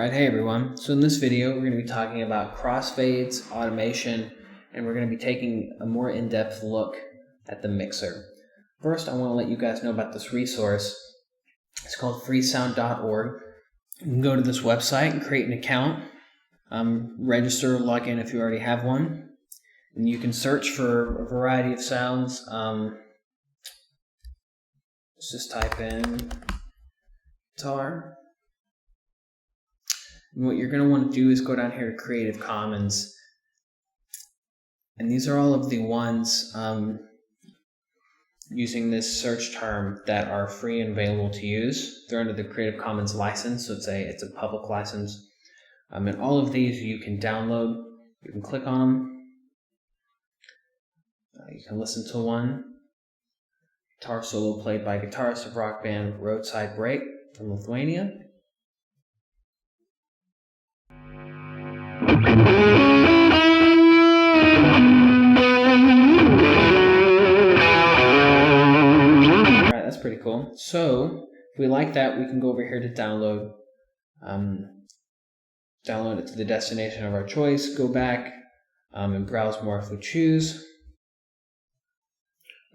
Alright, hey everyone. So in this video we're going to be talking about crossfades, automation, and we're going to be taking a more in-depth look at the mixer. First, I want to let you guys know about this resource. It's called freesound.org. You can go to this website and create an account, register, log in if you already have one, and you can search for a variety of sounds. Let's just type in guitar. And what you're going to want to do is go down here to Creative Commons. And these are all of the ones using this search term that are free and available to use. They're under the Creative Commons license, so it's a public license. And all of these you can download. You can click on them. You can listen to one. Guitar solo played by guitarist of rock band Roadside Break from Lithuania. Alright, that's pretty cool. So, if we like that, we can go over here to download. Download it to the destination of our choice, go back and browse more if we choose.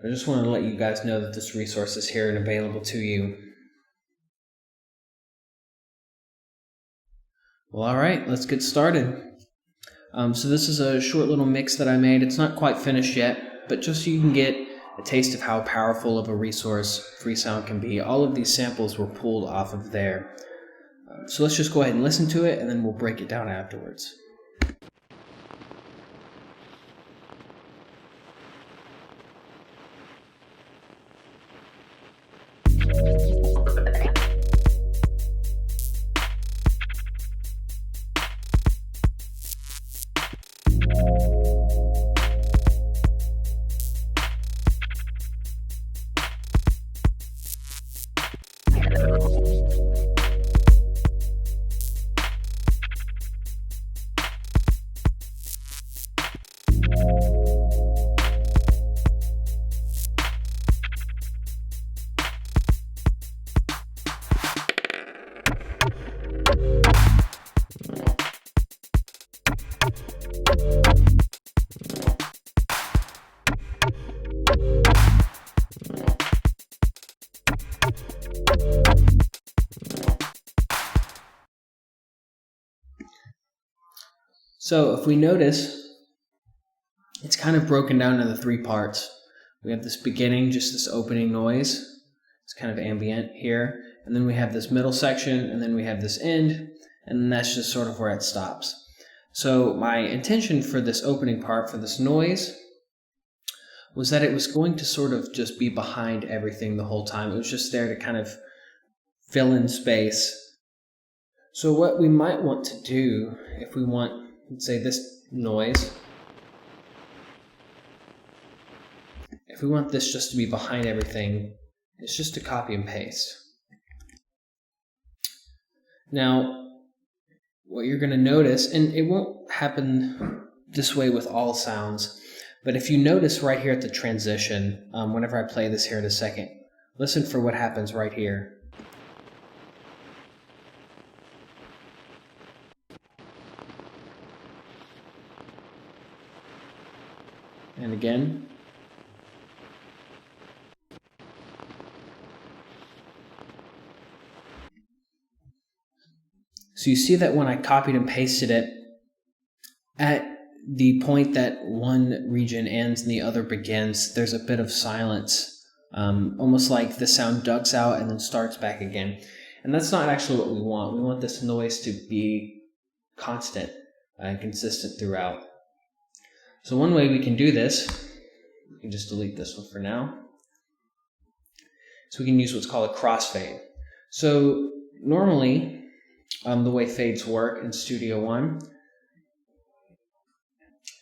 I just wanted to let you guys know that this resource is here and available to you. Well, alright, let's get started. So this is a short little mix that I made. It's not quite finished yet, but just so you can get a taste of how powerful of a resource Freesound can be. All of these samples were pulled off of there. So let's just go ahead and listen to it, and then we'll break it down afterwards. So if we notice, it's kind of broken down into three parts. We have this beginning, just this opening noise. It's kind of ambient here. And then we have this middle section, and then we have this end, and then that's just sort of where it stops. So my intention for this opening part, for this noise, was that it was going to sort of just be behind everything the whole time. It was just there to kind of fill in space. So what we might want to do, if we want, let's say, this noise, if we want this just to be behind everything, it's just to copy and paste. Now, what you're going to notice, and it won't happen this way with all sounds, but if you notice right here at the transition, whenever I play this here in a second, listen for what happens right here. And again. So you see that when I copied and pasted it, at the point that one region ends and the other begins, there's a bit of silence, almost like the sound ducks out and then starts back again. And that's not actually what we want. We want this noise to be constant and consistent throughout. So one way we can do this, we can just delete this one for now. So we can use what's called a crossfade. So normally, the way fades work in Studio One,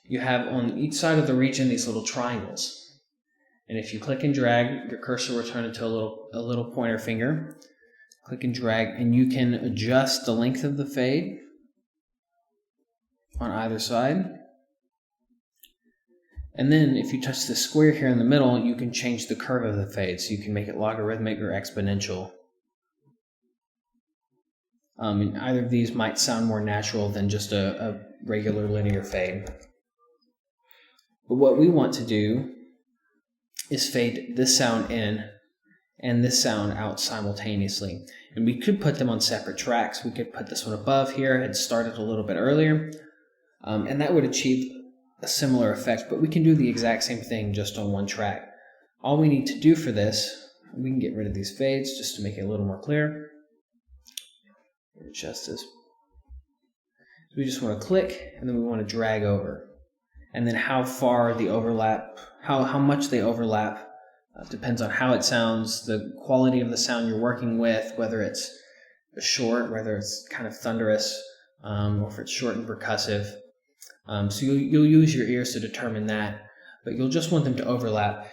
you have on each side of the region these little triangles. And if you click and drag, your cursor will turn into a little pointer finger. Click and drag, and you can adjust the length of the fade on either side. And then if you touch the square here in the middle, you can change the curve of the fade. So you can make it logarithmic or exponential. And either of these might sound more natural than just a regular linear fade. But what we want to do is fade this sound in and this sound out simultaneously. And we could put them on separate tracks. We could put this one above here and start it a little bit earlier. And that would achieve a similar effect, but we can do the exact same thing just on one track. All we need to do for this, we can get rid of these fades just to make it a little more clear. Adjust this. We just want to click, and then we want to drag over. And then how far the overlap, how much they overlap, depends on how it sounds, the quality of the sound you're working with, whether it's short, whether it's kind of thunderous, or if it's short and percussive. So you'll use your ears to determine that, but you'll just want them to overlap.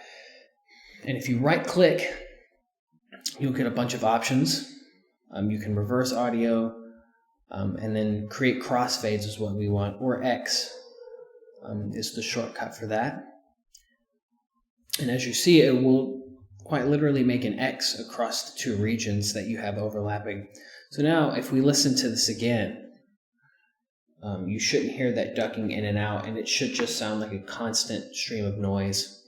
And if you right click, you'll get a bunch of options. You can reverse audio, and then create crossfades is what we want, or X is the shortcut for that. And as you see, it will quite literally make an X across the two regions that you have overlapping. So now if we listen to this again, you shouldn't hear that ducking in and out, and it should just sound like a constant stream of noise.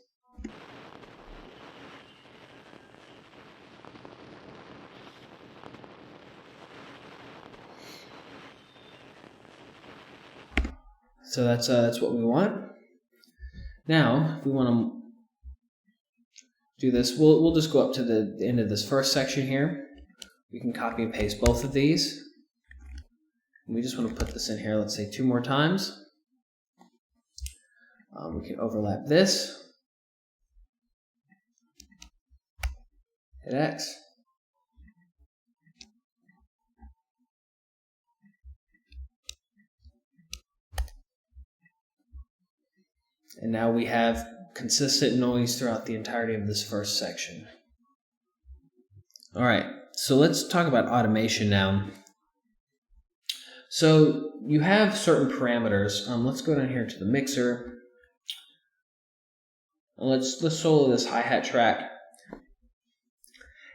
So that's what we want. Now, if we want to do this, we'll just go up to the end of this first section here. We can copy and paste both of these. And we just want to put this in here, let's say 2 more times. We can overlap this. Hit X. And now we have consistent noise throughout the entirety of this first section. All right, so let's talk about automation now. So you have certain parameters. Let's go down here to the mixer. Let's solo this hi-hat track.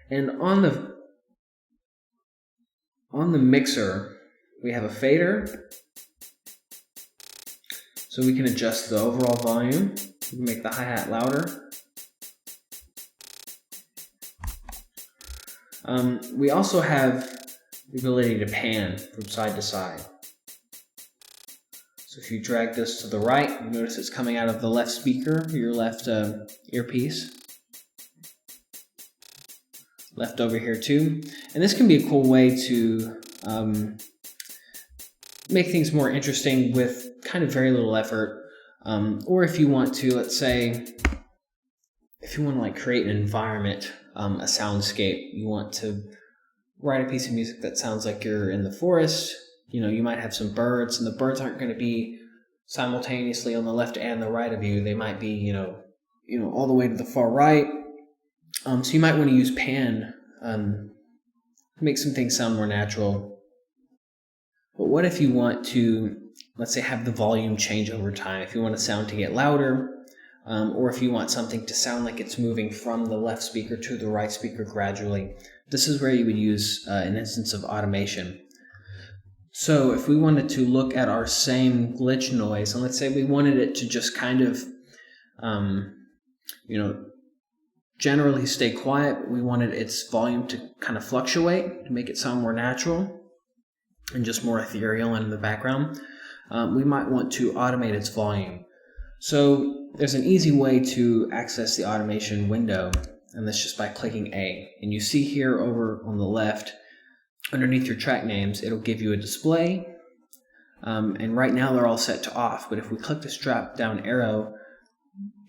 And on the mixer, we have a fader. So we can adjust the overall volume. We can make the hi-hat louder. We also have the ability to pan from side to side. So if you drag this to the right, you notice it's coming out of the left speaker, your left earpiece. Left over here too. And this can be a cool way to make things more interesting with kind of very little effort. Or if you want to, let's say, if you want to like create an environment, a soundscape, you want to write a piece of music that sounds like you're in the forest. You know, you might have some birds, and the birds aren't going to be simultaneously on the left and the right of you. They might be, you know, all the way to the far right. So you might want to use pan to make some things sound more natural. But what if you want to, let's say, have the volume change over time? If you want a sound to get louder, or if you want something to sound like it's moving from the left speaker to the right speaker gradually, this is where you would use an instance of automation. So if we wanted to look at our same glitch noise, and let's say we wanted it to just kind of, generally stay quiet, but we wanted its volume to kind of fluctuate to make it sound more natural and just more ethereal in the background, we might want to automate its volume. So there's an easy way to access the automation window, and that's just by clicking A. And you see here over on the left, underneath your track names, it'll give you a display. And right now they're all set to off, but if we click this drop down arrow,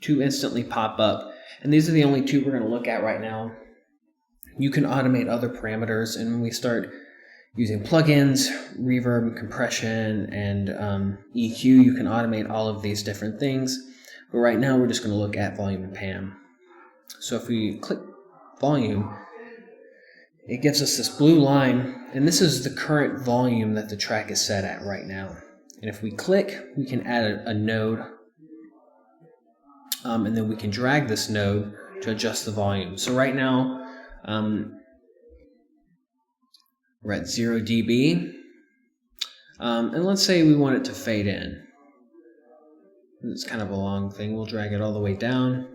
2 instantly pop up. And these are the only 2 we're going to look at right now. You can automate other parameters, and when we start using plugins, reverb, compression, and EQ, you can automate all of these different things. But right now we're just going to look at volume and pan. So if we click volume, it gives us this blue line, and this is the current volume that the track is set at right now. And if we click, we can add a node, and then we can drag this node to adjust the volume. So right now, We're at 0 dB. And let's say we want it to fade in. It's kind of a long thing. We'll drag it all the way down.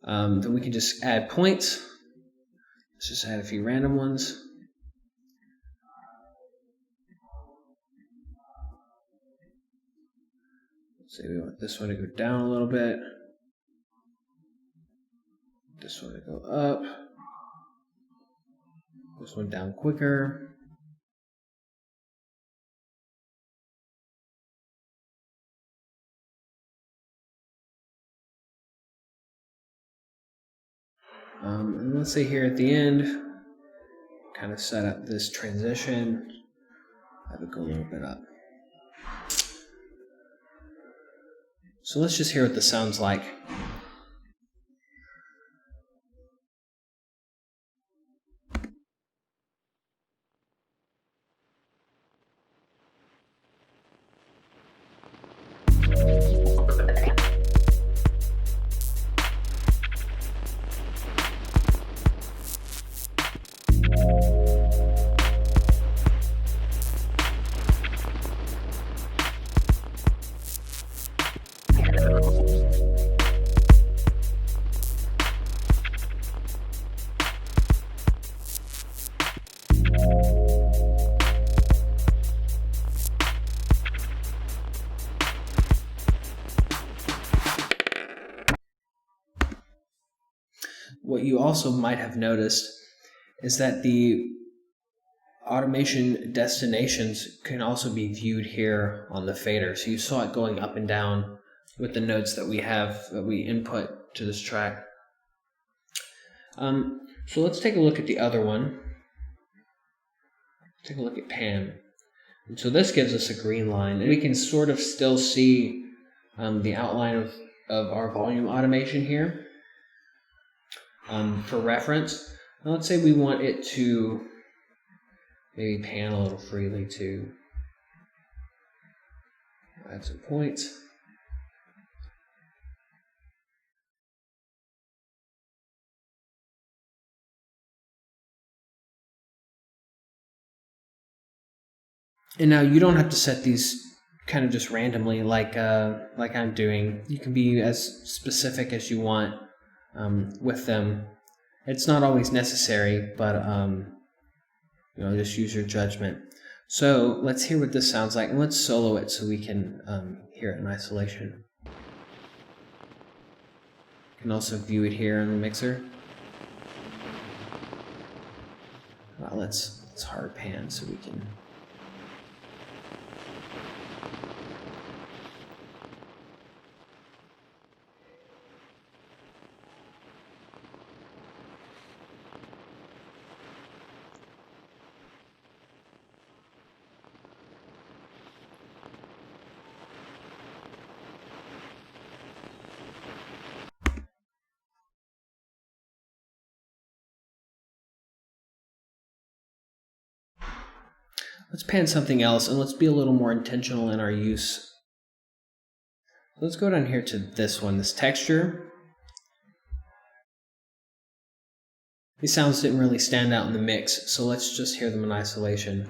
Then we can just add points. Let's just add a few random ones. Let's say we want this one to go down a little bit. This one to go up. This one down quicker. And let's say here at the end, kind of set up this transition. Have it go a little bit up. So let's just hear what this sounds like. What you also might have noticed is that the automation destinations can also be viewed here on the fader. So you saw it going up and down with the notes that we input to this track. So let's take a look at the other one. Take a look at pan. And so this gives us a green line, and we can sort of still see the outline of our volume automation here. For reference, now let's say we want it to maybe pan a little freely too. Add some points. And now you don't have to set these kind of just randomly like I'm doing. You can be as specific as you want with them. It's not always necessary, but just use your judgment. So let's hear what this sounds like, and let's solo it so we can hear it in isolation. You can also view it here in the mixer. Well, let's hard pan so we can. Let's pan something else, and let's be a little more intentional in our use. Let's go down here to this one, this texture. These sounds didn't really stand out in the mix, so let's just hear them in isolation.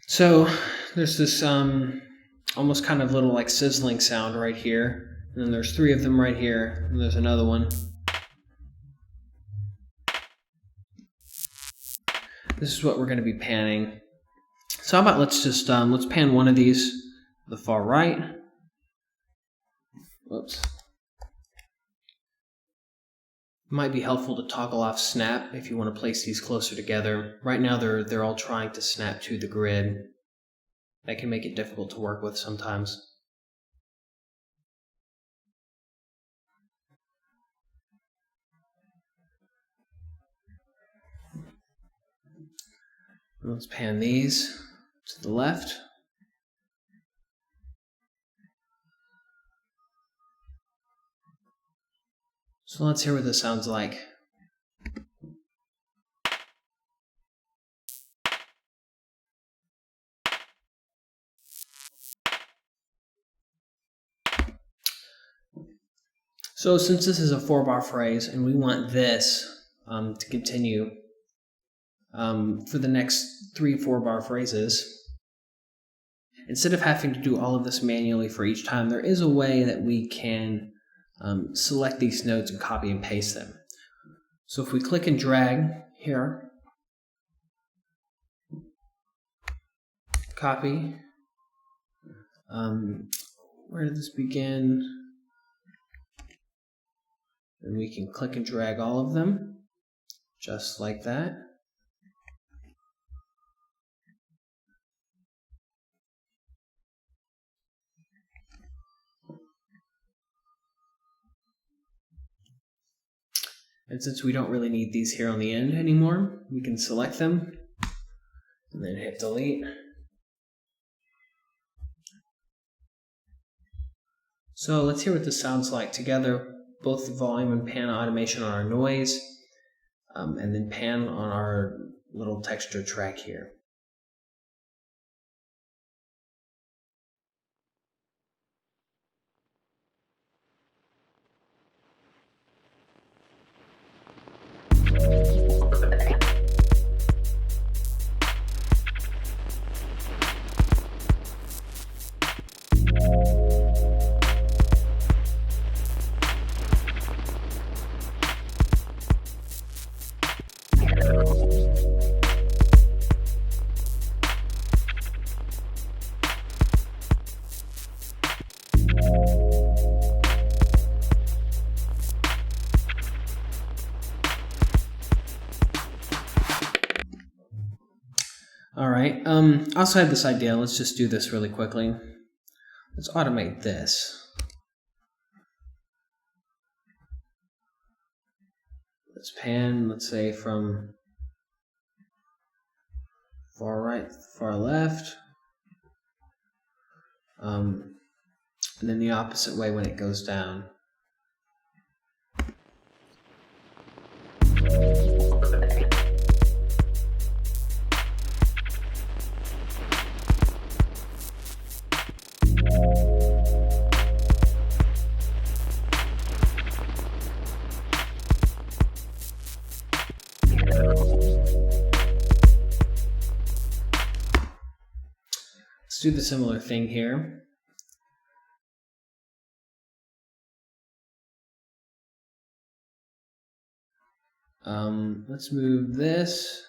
So there's this almost kind of little like sizzling sound right here, and then there's 3 of them right here, and there's another one. This is what we're going to be panning. So how about let's just let's pan one of these, the far right. Whoops. Might be helpful to toggle off snap if you want to place these closer together. Right now they're all trying to snap to the grid. That can make it difficult to work with sometimes. Let's pan these to the left. So let's hear what this sounds like. So since this is a 4-bar phrase and we want this to continue for the next 3 4-bar phrases, instead of having to do all of this manually for each time, there is a way that we can select these notes and copy and paste them. So if we click and drag here, copy, where did this begin? And we can click and drag all of them, just like that. And since we don't really need these here on the end anymore, we can select them and then hit delete. So let's hear what this sounds like together, both the volume and pan automation on our noise, and then pan on our little texture track here. Alright, I also had this idea. Let's just do this really quickly. Let's automate this. Let's pan, let's say, from far right to far left. And then the opposite way when it goes down. Let's do the similar thing here. Let's move this.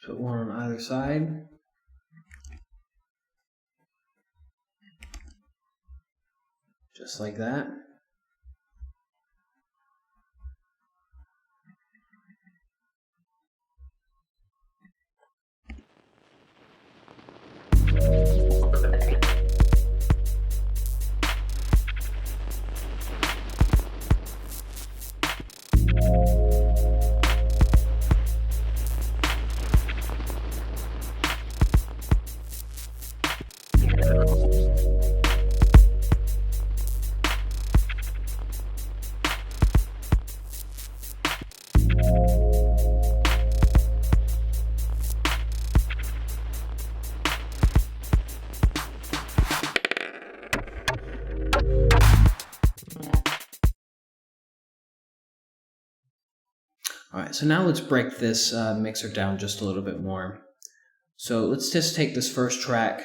Put one on either side. Just like that. Alright, so now let's break this mixer down just a little bit more. So let's just take this first track.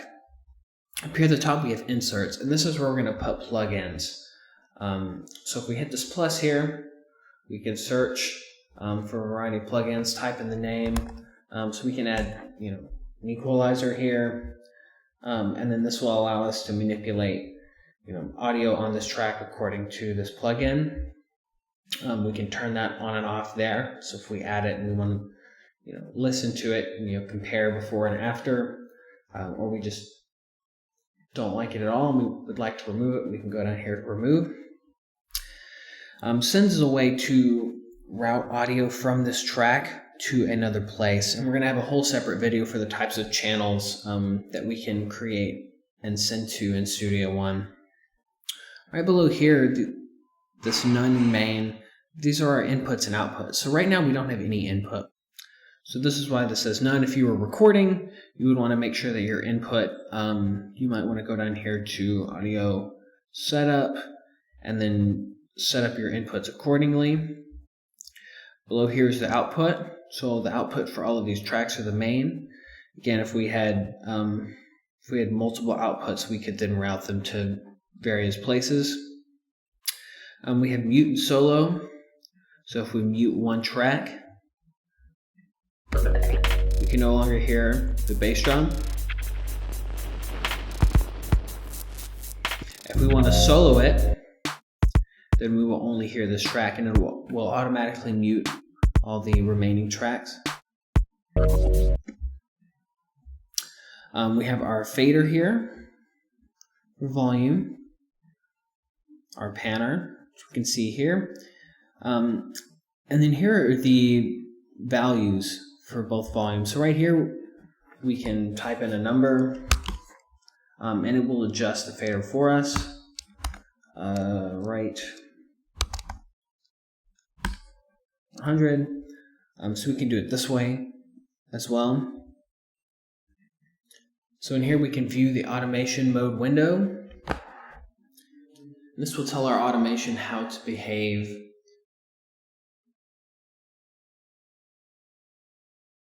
Up here at the top we have inserts, and this is where we're going to put plugins. So if we hit this plus here, we can search for a variety of plugins, type in the name. So we can add an equalizer here, and then this will allow us to manipulate audio on this track according to this plugin. We can turn that on and off there. So if we add it and we want to listen to it and compare before and after, or we just don't like it at all and we would like to remove it, we can go down here to remove. Sends is a way to route audio from this track to another place, and we're going to have a whole separate video for the types of channels that we can create and send to in Studio One. Right below here, this none main, these are our inputs and outputs. So right now we don't have any input. So this is why this says none. If you were recording, you would want to make sure that your input, you might want to go down here to audio setup and then set up your inputs accordingly. Below here is the output. So the output for all of these tracks are the main. Again, if we had multiple outputs, we could then route them to various places. We have mute and solo. So if we mute one track, we can no longer hear the bass drum. If we want to solo it, then we will only hear this track, and it will automatically mute all the remaining tracks. We have our fader here for volume, our panner, which we can see here. And then here are the values for both volumes. So right here, we can type in a number, and it will adjust the fader for us. Right 100. So we can do it this way as well. So in here we can view the automation mode window. This will tell our automation how to behave